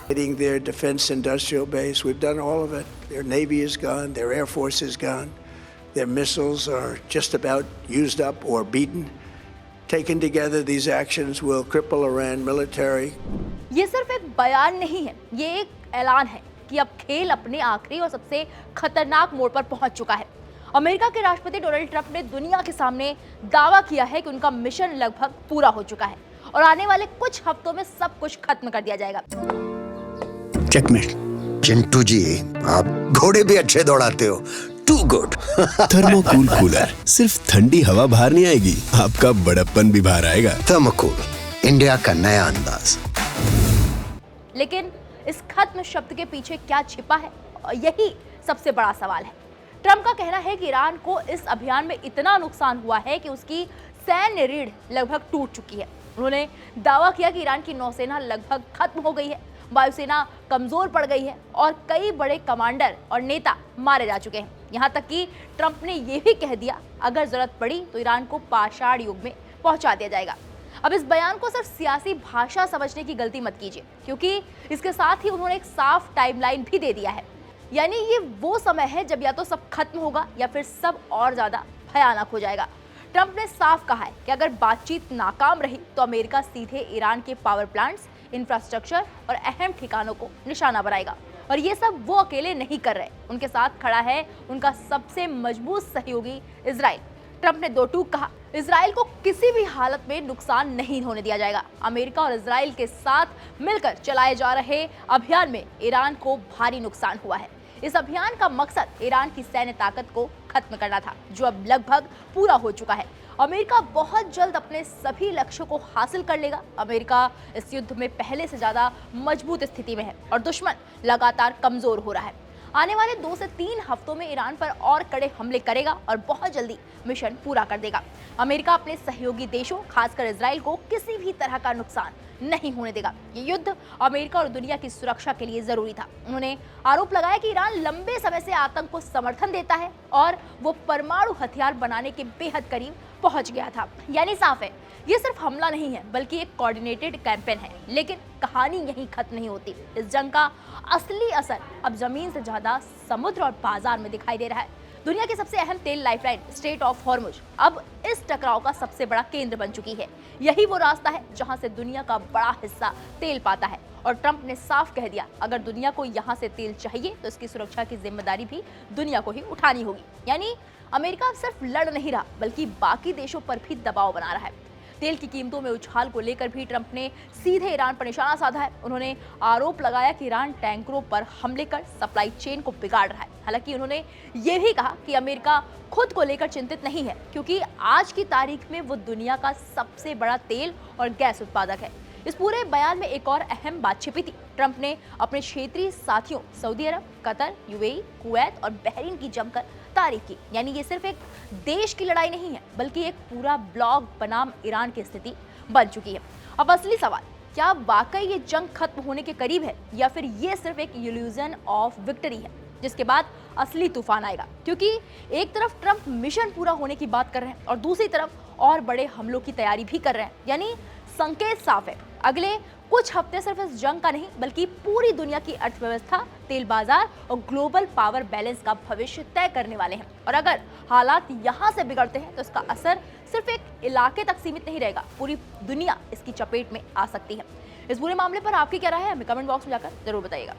Getting their defense industrial base, we've done all of it. Their navy is gone, their air force is gone, their missiles are just about used up or beaten. Taken together, these actions will cripple Iran military. ये सिर्फ एक बयान नहीं है, ये एक ऐलान है कि अब खेल अपने आखिरी और सबसे खतरनाक मोड़ पर पहुंच चुका है। अमेरिका के राष्ट्रपति डोनाल्ड ट्रंप ने दुनिया के सामने दावा किया है कि उनका मिशन लगभग पूरा हो चुका है और आने वाले कुछ हफ्तों में सब कुछ खत्म कर दिया जाएगा। चेकमेट। चिंटू जी, आप घोड़े भी अच्छे दौड़ाते हो। To good. थर्मोकूल कूलर, सिर्फ ठंडी हवा बाहर नहीं आएगी, आपका बड़प्पन भी बाहर आएगा। थर्मोकूल, इंडिया का नया अंदाज। लेकिन इस खत्म शब्द के पीछे क्या छिपा है, यही सबसे बड़ा सवाल है। ट्रंप का कहना है कि ईरान को इस अभियान में इतना नुकसान हुआ है कि उसकी सैन्य रीढ़ लगभग टूट चुकी है। उन्होंने दावा किया कि ईरान की नौसेना लगभग खत्म हो गई है, वायुसेना कमजोर पड़ गई है और कई बड़े कमांडर और नेता मारे जा चुके हैं। यहाँ तक कि ट्रंप ने यह भी कह दिया, अगर जरूरत पड़ी तो ईरान को पाषाण युग में पहुंचा दिया जाएगा। अब इस बयान को सिर्फ सियासी भाषा समझने की गलती मत कीजिए, क्योंकि इसके साथ ही उन्होंने एक साफ टाइमलाइन भी दे दिया है। यानी ये वो समय है जब या तो सब खत्म होगा या फिर सब और ज्यादा भयानक हो जाएगा। ट्रंप ने साफ कहा है कि अगर बातचीत नाकाम रही तो अमेरिका सीधे ईरान के पावर प्लांट्स, इंफ्रास्ट्रक्चर और अहम ठिकानों को निशाना बनाएगा। और ये सब वो अकेले नहीं कर रहे, उनके साथ खड़ा है उनका सबसे मजबूत सहयोगी इजराइल। ट्रंप ने दो टूक कहा, इजराइल को किसी भी हालत में नुकसान नहीं होने दिया जाएगा। अमेरिका और इजराइल के साथ मिलकर चलाए जा रहे अभियान में ईरान को भारी नुकसान हुआ है। इस अभियान का मकसद ईरान की सैन्य ताकत को खत्म करना था, जो अब लगभग पूरा हो चुका है। अमेरिका बहुत जल्द अपने सभी लक्ष्यों को हासिल कर लेगा। अमेरिका इस युद्ध में पहले से ज्यादा मजबूत स्थिति में है और दुश्मन लगातार कमजोर हो रहा है। आने वाले 2 से 3 हफ्तों में ईरान पर और कड़े हमले करेगा और बहुत जल्दी मिशन पूरा कर देगा। अमेरिका अपने सहयोगी देशों, खासकर इजराइल को किसी भी तरह का नुकसान नहीं होने देगा। ये युद्ध अमेरिका और दुनिया की सुरक्षा के लिए जरूरी था। उन्होंने आरोप लगाया कि ईरान लंबे समय से आतंक को समर्थन देता है और वो परमाणु हथियार बनाने के बेहद करीब पहुंच गया था। यानी साफ है, ये सिर्फ हमला नहीं है बल्कि एक कोऑर्डिनेटेड कैंपेन है। लेकिन कहानी यहीं खत्म नहीं होती। इस जंग का असली असर अब जमीन से ज्यादा समुद्र और बाजार में दिखाई दे रहा है। दुनिया की सबसे अहम तेल लाइफलाइन स्ट्रेट ऑफ हॉर्मुज अब इस टकराव का सबसे बड़ा केंद्र बन चुकी है। यही वो रास्ता है जहां से दुनिया का बड़ा हिस्सा तेल पाता है। और ट्रंप ने साफ कह दिया, अगर दुनिया को यहां से तेल चाहिए तो इसकी सुरक्षा की जिम्मेदारी भी दुनिया को ही उठानी होगी। यानी अमेरिका सिर्फ लड़ नहीं रहा बल्कि बाकी देशों पर भी दबाव बना रहा है। तेल की कीमतों में उछाल को लेकर भी ट्रंप ने सीधे ईरान पर निशाना साधा है। उन्होंने आरोप लगाया कि ईरान टैंकरों पर हमले कर सप्लाई चेन को बिगाड़ रहा है। हालांकि उन्होंने ये भी कहा कि अमेरिका खुद को लेकर चिंतित नहीं है, क्योंकि आज की तारीख में वो दुनिया का सबसे बड़ा तेल और गैस उत्पादक है। इस पूरे बयान में एक और अहम बात छिपी थी। ट्रंप ने अपने क्षेत्रीय साथियों सऊदी अरब, कतर, यूएई, कुवैत और बहरीन की जमकर तारीफ की। यानी ये सिर्फ एक देश की लड़ाई नहीं है बल्कि एक पूरा ब्लॉक बनाम ईरान की स्थिति बन चुकी है। अब असली सवाल, क्या वाकई ये जंग खत्म होने के करीब है या फिर ये सिर्फ एक इल्यूजन ऑफ विक्ट्री है जिसके बाद असली तूफान आएगा? क्योंकि एक तरफ ट्रंप मिशन पूरा होने की बात कर रहे हैं और दूसरी तरफ और बड़े हमलों की तैयारी भी कर रहे हैं। यानी संकेत साफ है, अगले कुछ हफ्ते सिर्फ इस जंग का नहीं बल्कि पूरी दुनिया की अर्थव्यवस्था, तेल बाजार और ग्लोबल पावर बैलेंस का भविष्य तय करने वाले हैं। और अगर हालात यहाँ से बिगड़ते हैं तो इसका असर सिर्फ एक इलाके तक सीमित नहीं रहेगा, पूरी दुनिया इसकी चपेट में आ सकती है। इस पूरे मामले पर आपकी क्या राय है, हमें कमेंट बॉक्स में जाकर जरूर बताइएगा।